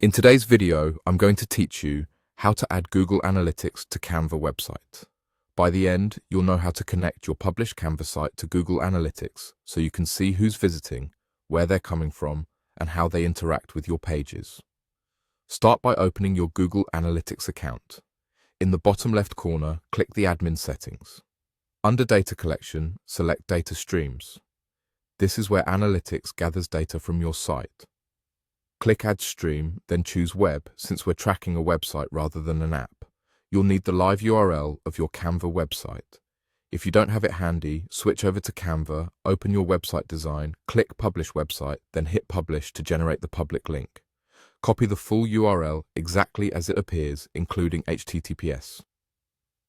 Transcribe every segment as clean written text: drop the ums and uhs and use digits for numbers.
In today's video, I'm going to teach you how to add Google Analytics to Canva website. By the end, you'll know how to connect your published Canva site to Google Analytics so you can see who's visiting, where they're coming from, and how they interact with your pages. Start by opening your Google Analytics account. In the bottom left corner, click the Admin settings. Under Data Collection, select Data Streams. This is where Analytics gathers data from your site. Click Add Stream, then choose Web, since we're tracking a website rather than an app. You'll need the live URL of your Canva website. If you don't have it handy, switch over to Canva, open your website design, click Publish Website, then hit Publish to generate the public link. Copy the full URL exactly as it appears, including HTTPS.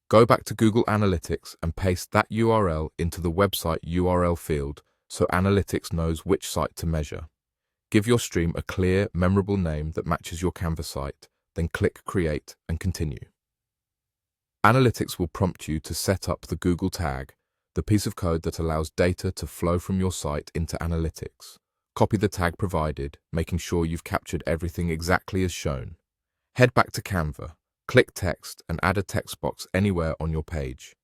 Go back to Google Analytics and paste that URL into the website URL field so Analytics knows which site to measure. Give your stream a clear, memorable name that matches your Canva site, then click Create and continue. Analytics will prompt you to set up the Google tag, the piece of code that allows data to flow from your site into Analytics. Copy the tag provided, making sure you've captured everything exactly as shown. Head back to Canva, click Text and add a text box anywhere on your page.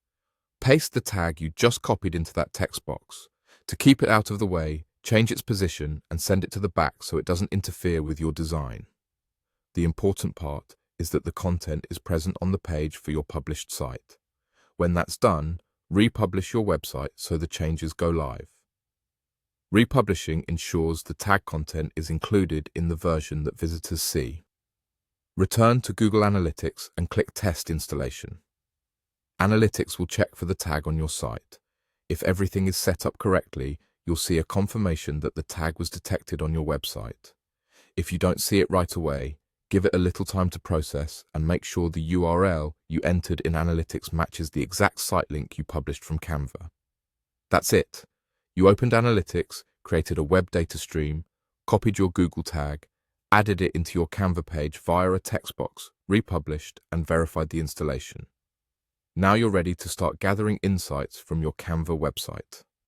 Paste the tag you just copied into that text box. To keep it out of the way, change its position and send it to the back so it doesn't interfere with your design. The important part is that the content is present on the page for your published site. When that's done, republish your website so the changes go live. Republishing ensures the tag content is included in the version that visitors see. Return to Google Analytics and click Test Installation. Analytics will check for the tag on your site. If everything is set up correctly, you'll see a confirmation that the tag was detected on your website. If you don't see it right away, give it a little time to process and make sure the URL you entered in Analytics matches the exact site link you published from Canva. That's it. You opened Analytics, created a web data stream, copied your Google tag, added it into your Canva page via a text box, republished, and verified the installation. Now you're ready to start gathering insights from your Canva website.